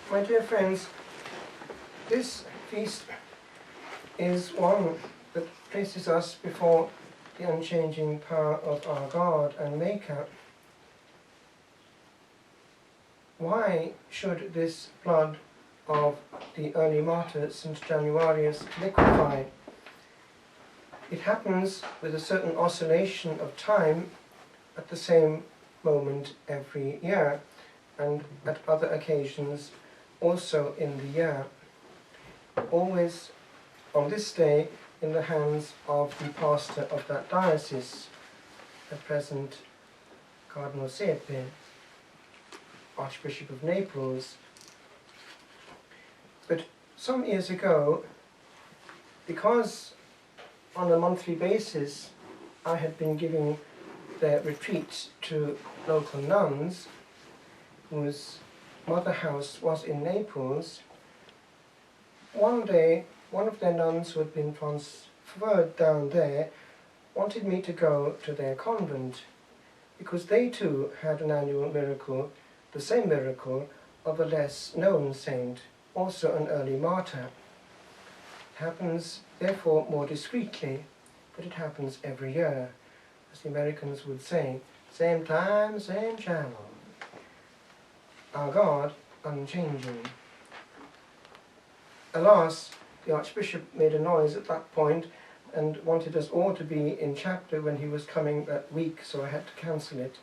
My dear friends, this feast is one that places us before the unchanging power of our God and Maker. Why should this blood of the early martyr St. Januarius liquefy? It happens with a certain oscillation of time at the same moment every year, and at other occasions also in the year, always on this day in the hands of the pastor of that diocese, at present Cardinal Siepe, Archbishop of Naples. But some years ago, because on a monthly basis I had been giving their retreats to local nuns whose mother house was in Naples, one day one of their nuns who had been transferred down there wanted me to go to their convent, because they too had an annual miracle, the same miracle of a less known saint, also an early martyr. It happens therefore more discreetly, but it happens every year. As the Americans would say, same time, same channel. Our God unchanging. Alas, the Archbishop made a noise at that point and wanted us all to be in chapter when he was coming that week, so I had to cancel it.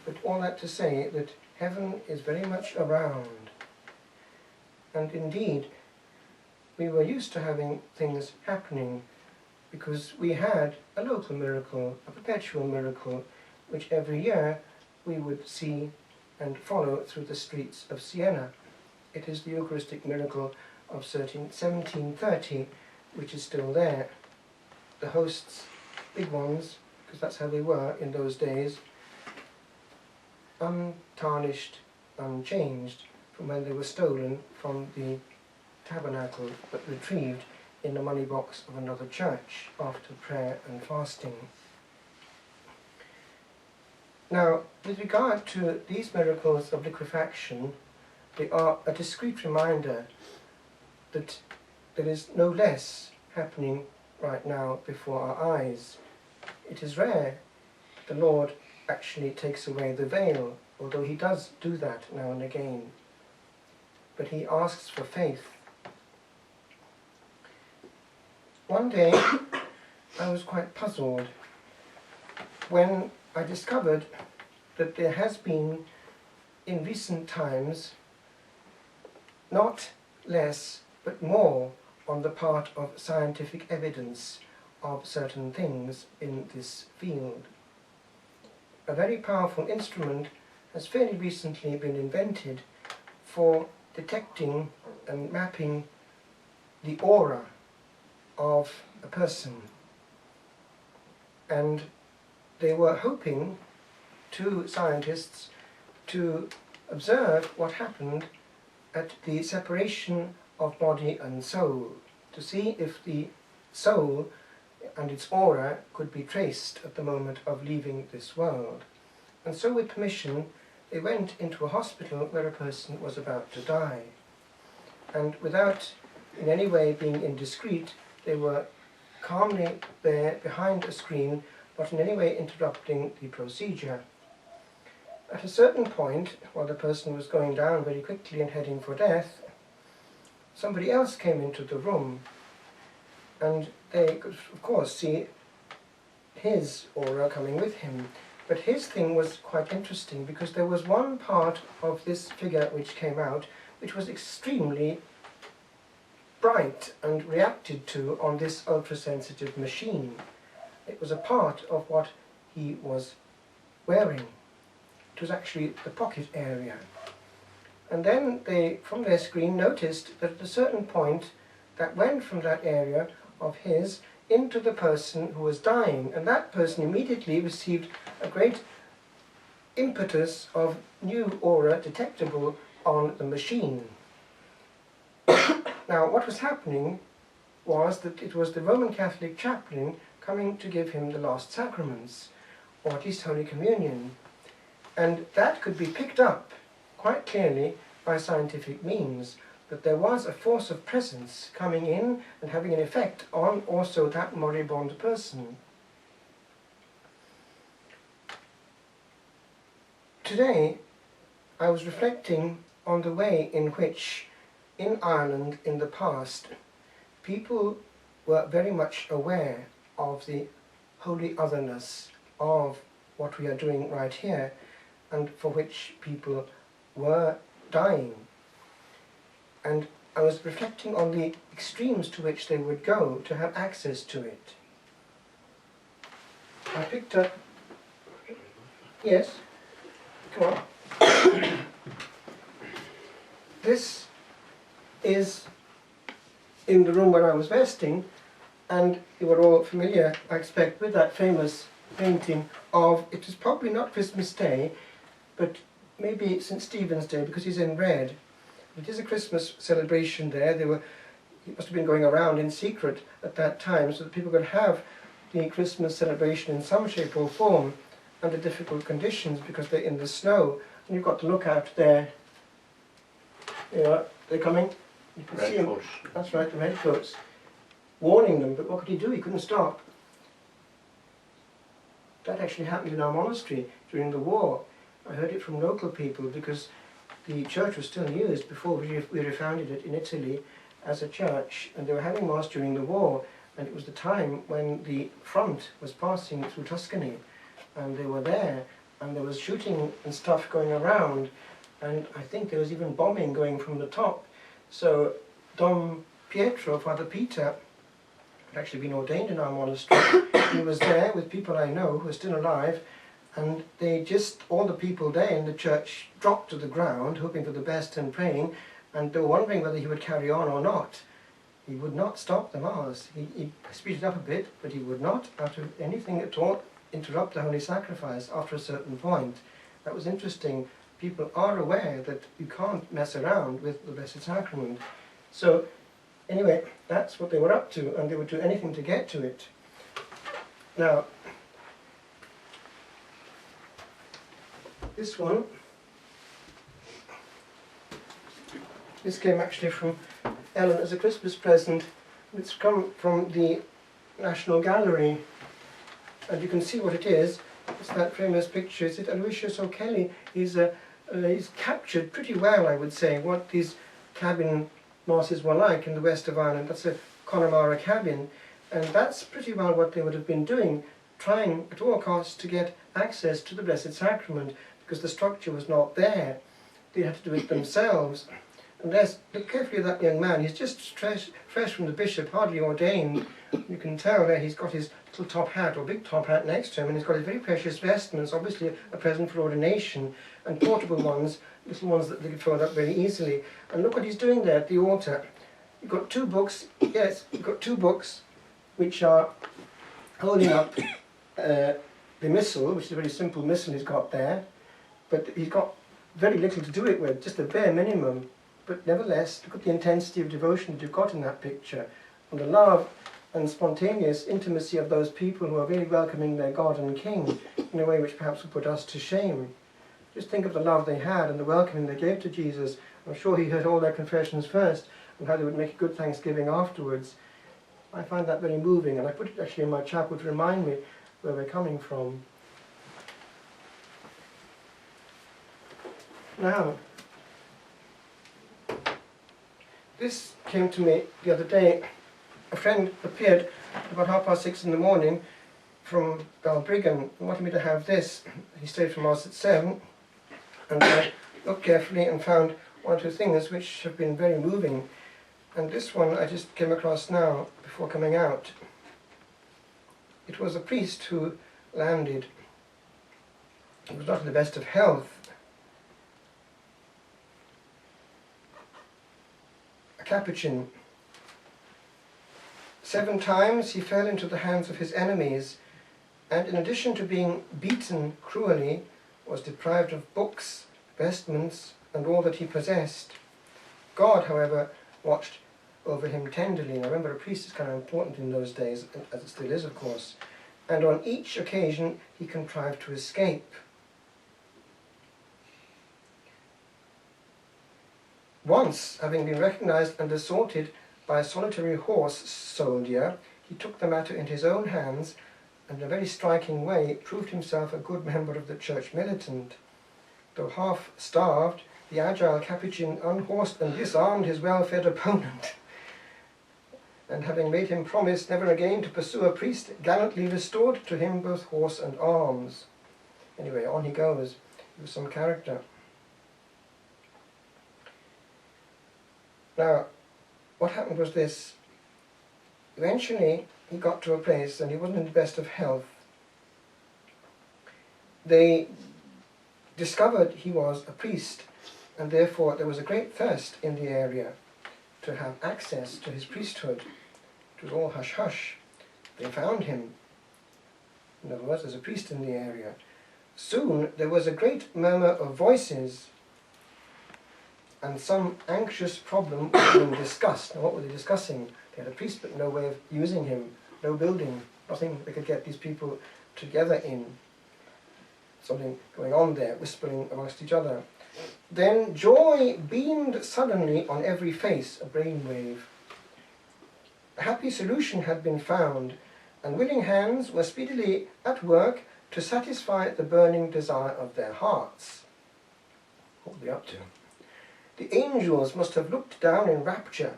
But all that to say that heaven is very much around. And indeed, we were used to having things happening because we had a local miracle, a perpetual miracle, which every year we would see and follow through the streets of Siena. It is the Eucharistic miracle of 1730, which is still there. The hosts, big ones, because that's how they were in those days, untarnished, unchanged from when they were stolen from the tabernacle, but retrieved in the money box of another church after prayer and fasting. Now, with regard to these miracles of liquefaction, they are a discreet reminder that there is no less happening right now before our eyes. It is rare the Lord actually takes away the veil, although he does do that now and again. But he asks for faith. One day I was quite puzzled when I discovered that there has been in recent times not less but more on the part of scientific evidence of certain things in this field. A very powerful instrument has fairly recently been invented for detecting and mapping the aura of a person. And they were hoping, two scientists, to observe what happened at the separation of body and soul, to see if the soul and its aura could be traced at the moment of leaving this world. And so with permission they went into a hospital where a person was about to die. And without in any way being indiscreet, they were calmly there behind a screen, not in any way interrupting the procedure. At a certain point, while the person was going down very quickly and heading for death, somebody else came into the room, and they could of course see his aura coming with him. But his thing was quite interesting, because there was one part of this figure which came out which was extremely bright and reacted to on this ultra-sensitive machine. It was a part of what he was wearing. It was actually the pocket area. And then they, from their screen, noticed that at a certain point that went from that area of his into the person who was dying, and that person immediately received a great impetus of new aura detectable on the machine. Now, what was happening was that it was the Roman Catholic chaplain coming to give him the last sacraments, or at least Holy Communion. And that could be picked up quite clearly by scientific means, but there was a force of presence coming in and having an effect on also that moribund person. Today, I was reflecting on the way in which, in Ireland in the past, people were very much aware of the holy otherness of what we are doing right here, and for which people were dying. And I was reflecting on the extremes to which they would go to have access to it. I picked up... Yes? Come on. This is in the room where I was resting, and you were all familiar, I expect, with that famous painting of, it is probably not Christmas Day, but maybe St. Stephen's Day, because he's in red. It is a Christmas celebration there. It must have been going around in secret at that time, so that people could have the Christmas celebration in some shape or form under difficult conditions, because they're in the snow. And you've got to look out there. You know, they're coming. You can see them. That's right, the redcoats. Warning them, but what could he do? He couldn't stop. That actually happened in our monastery during the war. I heard it from local people, because the church was still used before we refounded it in Italy as a church, and they were having mass during the war, and it was the time when the front was passing through Tuscany, and they were there, and there was shooting and stuff going around, and I think there was even bombing going from the top. So Dom Pietro, Father Peter, had actually been ordained in our monastery. He was there with people I know who are still alive, and they just, all the people there in the church dropped to the ground, hoping for the best and praying, and they were wondering whether he would carry on or not. He would not stop the Mass. He speeded up a bit, but he would not, after anything at all, interrupt the Holy Sacrifice after a certain point. That was interesting. People are aware that you can't mess around with the Blessed Sacrament. So, anyway, that's what they were up to, and they would do anything to get to it. Now, this one, this came actually from Ellen as a Christmas present. It's come from the National Gallery, and you can see what it is. It's that famous picture. Is it Aloysius O'Kelly? He's captured pretty well, I would say, what these cabin masses were like in the west of Ireland. That's a Connemara cabin, and that's pretty well what they would have been doing, trying at all costs to get access to the Blessed Sacrament, because the structure was not there. They had to do it themselves. And look carefully at that young man. He's just fresh from the bishop, hardly ordained. You can tell there he's got his little top hat, or big top hat next to him, and he's got his very precious vestments, obviously a present for ordination, and portable ones, little ones that they could fold up very easily. And look what he's doing there at the altar. You've got two books, yes, you've got two books which are holding up the missal, which is a very simple missal he's got there, but he's got very little to do it with, just the bare minimum. But nevertheless, look at the intensity of devotion that you've got in that picture, and the love and spontaneous intimacy of those people who are really welcoming their God and King in a way which perhaps would put us to shame. Just think of the love they had and the welcoming they gave to Jesus. I'm sure he heard all their confessions first, and how they would make a good thanksgiving afterwards. I find that very moving, and I put it actually in my chapel to remind me where we're coming from. Now, this came to me the other day. A friend appeared about 6:30 in the morning from Balbriggan and wanted me to have this. He stayed for Mass at 7, and I looked carefully and found one or two things which have been very moving. And this one I just came across now before coming out. It was a priest who landed. He was not in the best of health. A Capuchin. 7 times he fell into the hands of his enemies, and in addition to being beaten cruelly, was deprived of books, vestments, and all that he possessed. God, however, watched over him tenderly. Now remember, a priest is kind of important in those days, as it still is, of course. And on each occasion he contrived to escape. Once, having been recognized and assaulted by a solitary horse soldier, he took the matter into his own hands and in a very striking way proved himself a good member of the church militant. Though half starved, the agile Capuchin unhorsed and disarmed his well-fed opponent, and having made him promise never again to pursue a priest, gallantly restored to him both horse and arms. Anyway, on he goes. He was some character. Now, what happened was this. Eventually, he got to a place and he wasn't in the best of health. They discovered he was a priest, and therefore there was a great thirst in the area to have access to his priesthood. It was all hush-hush. They found him. In other words, there's a priest in the area. Soon there was a great murmur of voices, and some anxious problem was being discussed. Now, what were they discussing? They had a priest, but no way of using him, no building, nothing they could get these people together in. Something going on there, whispering amongst each other. Then joy beamed suddenly on every face, a brainwave. A happy solution had been found, and willing hands were speedily at work to satisfy the burning desire of their hearts. What were they up to? The angels must have looked down in rapture,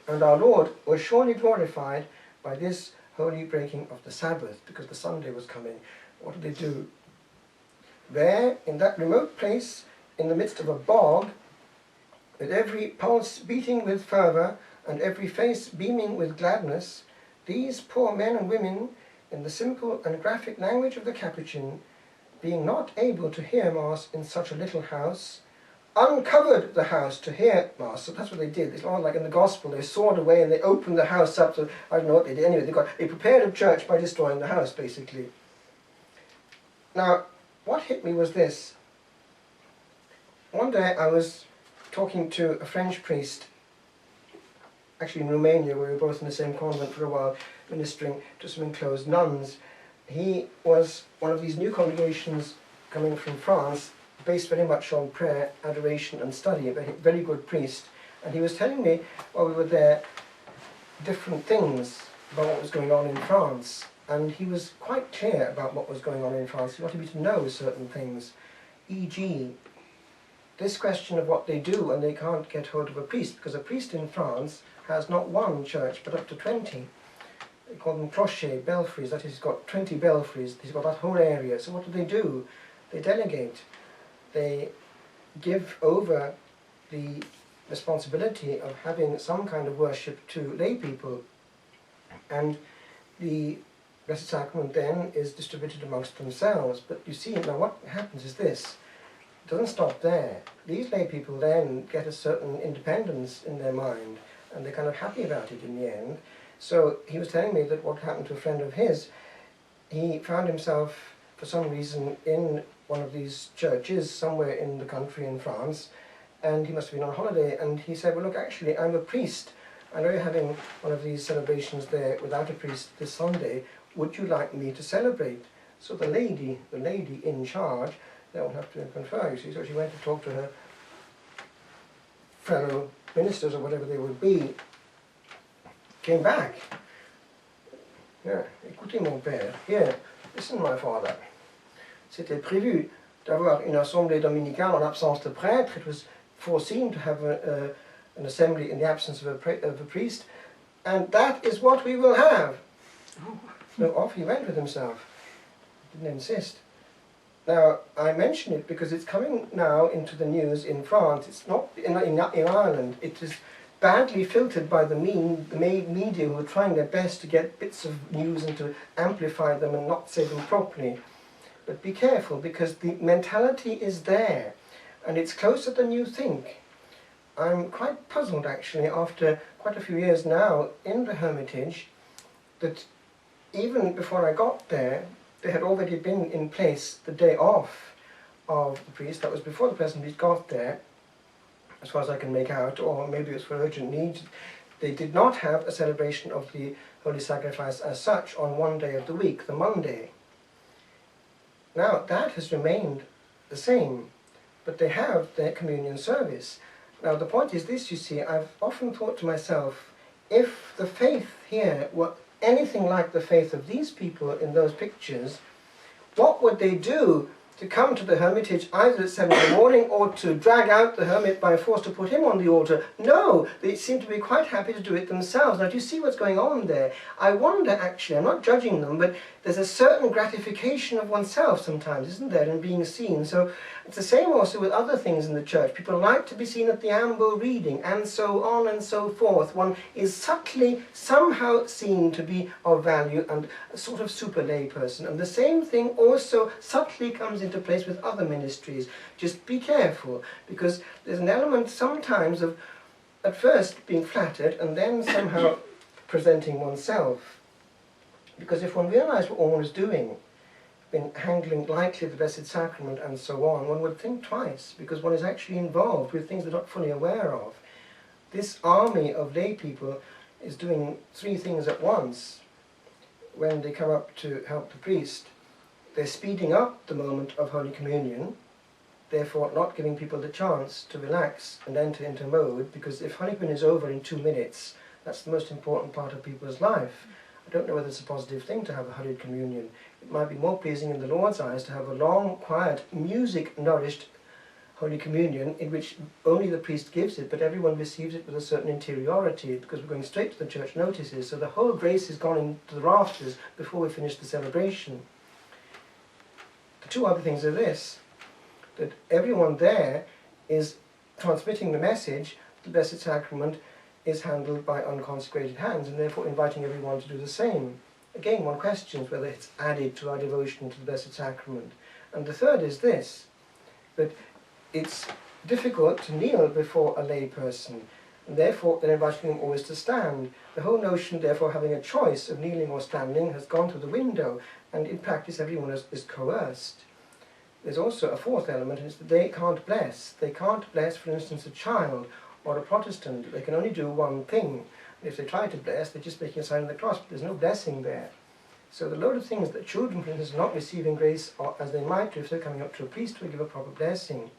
and our Lord was surely glorified by this holy breaking of the Sabbath, because the Sunday was coming. What did they do? There, in that remote place, in the midst of a bog, with every pulse beating with fervour and every face beaming with gladness, these poor men and women, in the simple and graphic language of the Capuchin, being not able to hear Mass in such a little house, uncovered the house to hear Mass. So that's what they did. It's not like in the Gospel, they sawed away and they opened the house up. So I don't know what they did. Anyway, they prepared a church by destroying the house, basically. Now, what hit me was this. One day I was talking to a French priest, actually in Romania, where we were both in the same convent for a while, ministering to some enclosed nuns. He was one of these new congregations coming from France, based very much on prayer, adoration and study, a very good priest. And he was telling me, while we were there, different things about what was going on in France. And he was quite clear about what was going on in France. He wanted me to know certain things, e.g., this question of what they do when they can't get hold of a priest, because a priest in France has not one church, but up to 20. They call them clochers, belfries, that is, he's got 20 belfries, he's got that whole area. So what do? They delegate. They give over the responsibility of having some kind of worship to lay people. And the Blessed Sacrament then is distributed amongst themselves. But you see, now what happens is this. It doesn't stop there. These lay people then get a certain independence in their mind, and they're kind of happy about it in the end. So he was telling me that what happened to a friend of his, he found himself, for some reason, in one of these churches somewhere in the country in France, and he must have been on holiday, and he said, well, look, actually, I'm a priest. I know you're having one of these celebrations there without a priest this Sunday. Would you like me to celebrate? So the lady in charge, they will have to confer, you see, so she went to talk to her fellow ministers or whatever they would be, came back. Yeah, écoutez mon père, here, listen my father. C'était prévu d'avoir une assemblée dominicale en absence de prêtre. It was foreseen to have an assembly in the absence of a priest, and that is what we will have. So off he went with himself. Didn't insist. Now, I mention it because it's coming now into the news in France. It's not in Ireland. It is badly filtered by the media who are trying their best to get bits of news and to amplify them and not say them properly. But be careful, because the mentality is there, and it's closer than you think. I'm quite puzzled, actually, after quite a few years now in the Hermitage, that even before I got there, they had already been in place the day off of the priest. That was before the present priest got there, as far as I can make out, or maybe it was for urgent needs. They did not have a celebration of the Holy Sacrifice as such on one day of the week, the Monday. Now, that has remained the same, but they have their communion service. Now the point is this, you see, I've often thought to myself, if the faith here were anything like the faith of these people in those pictures, what would they do to come to the hermitage either at 7 in the morning or to drag out the hermit by force to put him on the altar? No, they seem to be quite happy to do it themselves. Now, do you see what's going on there? I wonder, actually, I'm not judging them, but there's a certain gratification of oneself sometimes, isn't there, in being seen? So it's the same also with other things in the church. People like to be seen at the ambo reading, and so on and so forth. One is subtly, somehow seen to be of value and a sort of super lay person. And the same thing also subtly comes into place with other ministries. Just be careful, because there's an element sometimes of at first being flattered and then somehow presenting oneself. Because if one realized what one was doing, in handling lightly the Blessed Sacrament and so on, one would think twice, because one is actually involved with things they're not fully aware of. This army of lay people is doing three things at once. When they come up to help the priest, they're speeding up the moment of Holy Communion, therefore not giving people the chance to relax and enter into mode, because if Holy Communion is over in 2 minutes, that's the most important part of people's life. I don't know whether it's a positive thing to have a hurried communion. It might be more pleasing in the Lord's eyes to have a long, quiet, music-nourished Holy Communion in which only the priest gives it, but everyone receives it with a certain interiority, because we're going straight to the church notices, so the whole grace is gone into the rafters before we finish the celebration. The two other things are this, that everyone there is transmitting the message, the Blessed Sacrament is handled by unconsecrated hands, and therefore inviting everyone to do the same. Again, one questions whether it's added to our devotion to the Blessed Sacrament. And the third is this, that it's difficult to kneel before a lay person, and therefore they're inviting them always to stand. The whole notion, therefore, having a choice of kneeling or standing has gone through the window, and in practice everyone is coerced. There's also a fourth element, and it's that they can't bless. They can't bless, for instance, a child or a Protestant. They can only do one thing. If they try to bless, they're just making a sign of the cross, but there's no blessing there. So the load of things that children, for instance, are not receiving grace as they might do if they're coming up to a priest to give a proper blessing.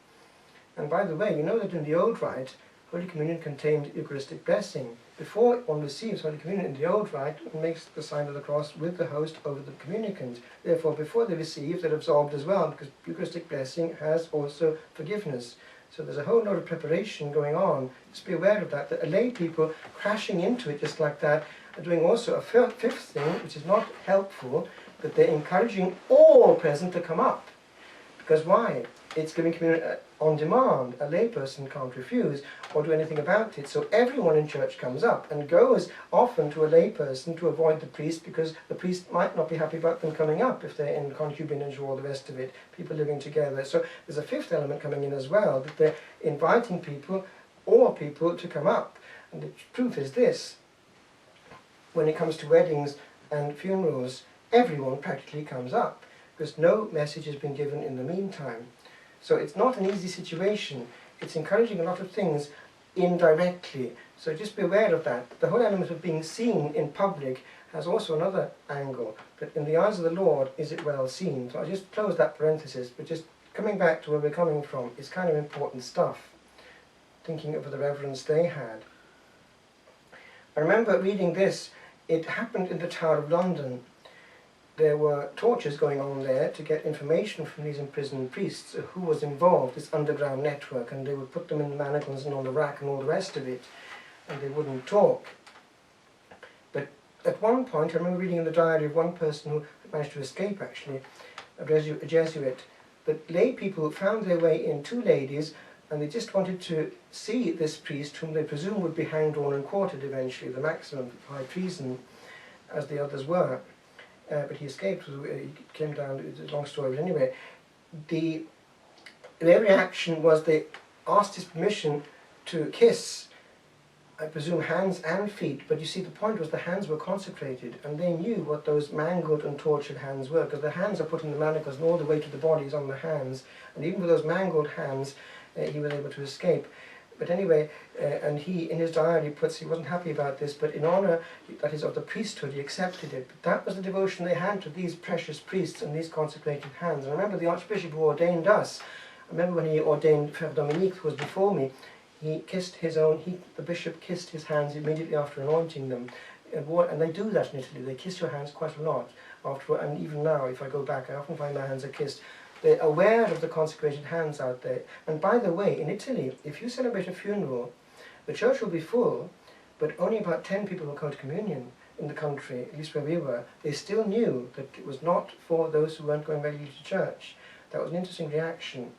And by the way, you know that in the old rite, Holy Communion contained Eucharistic blessing. Before one receives Holy Communion in the old rite, one makes the sign of the cross with the host over the communicant. Therefore, before they receive, they're absolved as well, because Eucharistic blessing has also forgiveness. So there's a whole lot of preparation going on. Just be aware of that a lay people crashing into it just like that are doing also a fifth thing, which is not helpful, that they're encouraging all present to come up. Because why? It's giving communion on demand. A lay person can't refuse or do anything about it. So everyone in church comes up and goes often to a lay person to avoid the priest, because the priest might not be happy about them coming up if they're in concubinage or all the rest of it, people living together. So there's a fifth element coming in as well, that they're inviting people, all people, to come up. And the truth is this, when it comes to weddings and funerals, everyone practically comes up, because no message has been given in the meantime. So it's not an easy situation. It's encouraging a lot of things indirectly. So just be aware of that. The whole element of being seen in public has also another angle, that in the eyes of the Lord is it well seen. So I'll just close that parenthesis, but just coming back to where we're coming from, it's kind of important stuff, thinking of the reverence they had. I remember reading this. It happened in the Tower of London. There were tortures going on there to get information from these imprisoned priests who was involved, this underground network, and they would put them in manacles and on the rack and all the rest of it, and they wouldn't talk. But at one point, I remember reading in the diary of one person who managed to escape, actually, a Jesuit, that lay people found their way in, two ladies, and they just wanted to see this priest, whom they presume would be hanged, drawn and quartered eventually, the maximum of high treason, as the others were. But he escaped, he came down, it's a long story, but anyway, their reaction was they asked his permission to kiss, I presume, hands and feet, but you see the point was the hands were consecrated, and they knew what those mangled and tortured hands were, because the hands are put in the manacles and all the weight of the body is on the hands, and even with those mangled hands, he was able to escape. But anyway, and he, in his diary, puts he wasn't happy about this, but in honour, that is, of the priesthood, he accepted it. But that was the devotion they had to these precious priests and these consecrated hands. And I remember the Archbishop who ordained us, I remember when he ordained Frère Dominique, who was before me, he kissed his own, the bishop kissed his hands immediately after anointing them. And they do that in Italy, they kiss your hands quite a lot after, and even now if I go back I often find my hands are kissed. They're aware of the consecrated hands out there. And by the way, in Italy, if you celebrate a funeral, the church will be full, but only about 10 people will come to communion in the country, at least where we were. They still knew that it was not for those who weren't going regularly to church. That was an interesting reaction.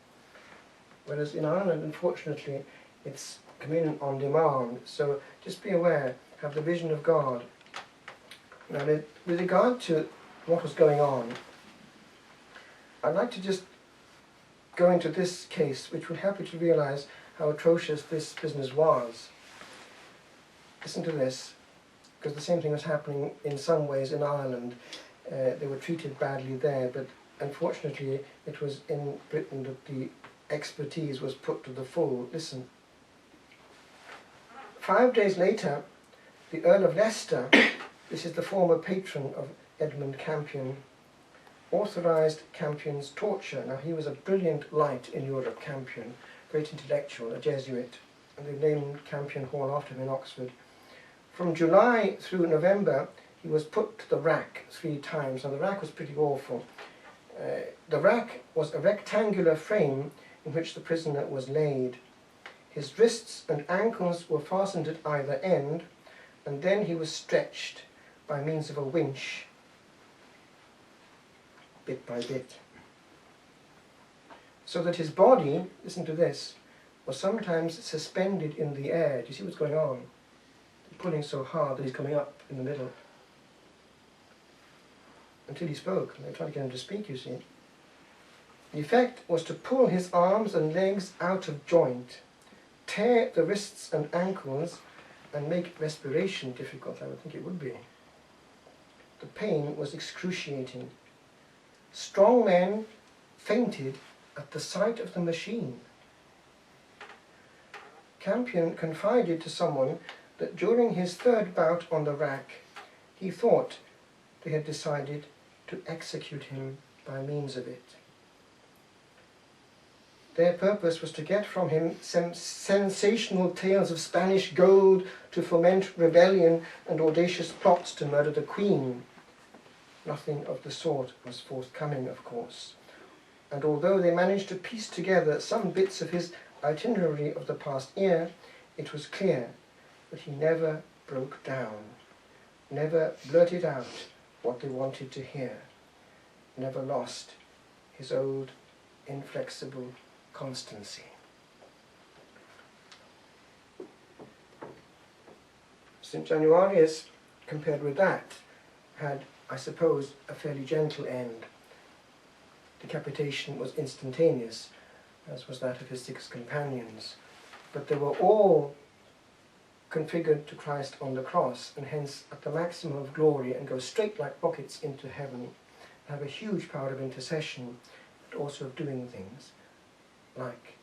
Whereas in Ireland, unfortunately, it's communion on demand. So just be aware, have the vision of God. Now, with regard to what was going on, I'd like to just go into this case, which will help you to realize how atrocious this business was. Listen to this, because the same thing was happening in some ways in Ireland. They were treated badly there, but unfortunately it was in Britain that the expertise was put to the full. Listen. 5 days later, the Earl of Leicester, this is the former patron of Edmund Campion, authorised Campion's torture. Now he was a brilliant light in Europe, Campion, great intellectual, a Jesuit, and they named Campion Hall after him in Oxford. From July through November he was put to the rack 3 times. Now the rack was pretty awful. The rack was a rectangular frame in which the prisoner was laid. His wrists and ankles were fastened at either end, and then he was stretched by means of a winch, bit by bit, so that his body, listen to this, was sometimes suspended in the air. Do you see what's going on? He's pulling so hard that he's coming up in the middle. Until he spoke. They tried to get him to speak, you see. The effect was to pull his arms and legs out of joint, tear the wrists and ankles, and make respiration difficult. I would think it would be. The pain was excruciating. Strong men fainted at the sight of the machine. Campion confided to someone that during his 3rd bout on the rack, he thought they had decided to execute him by means of it. Their purpose was to get from him some sensational tales of Spanish gold, to foment rebellion and audacious plots to murder the Queen. Nothing of the sort was forthcoming, of course. And although they managed to piece together some bits of his itinerary of the past year, it was clear that he never broke down, never blurted out what they wanted to hear, never lost his old inflexible constancy. St. Januarius, compared with that, had, I suppose, a fairly gentle end. Decapitation was instantaneous, as was that of his 6 companions, but they were all configured to Christ on the cross, and hence at the maximum of glory, and go straight like rockets into heaven, have a huge power of intercession, but also of doing things like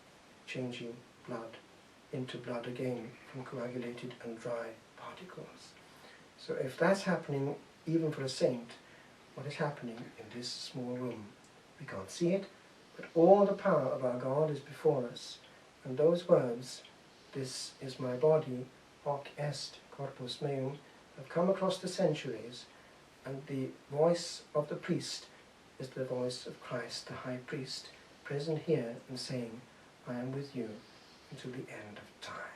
changing blood into blood again from coagulated and dry particles. So if that's happening even for a saint, what is happening in this small room? We can't see it, but all the power of our God is before us. And those words, "This is my body, hoc est corpus meum," have come across the centuries, and the voice of the priest is the voice of Christ, the high priest, present here and saying, "I am with you until the end of time."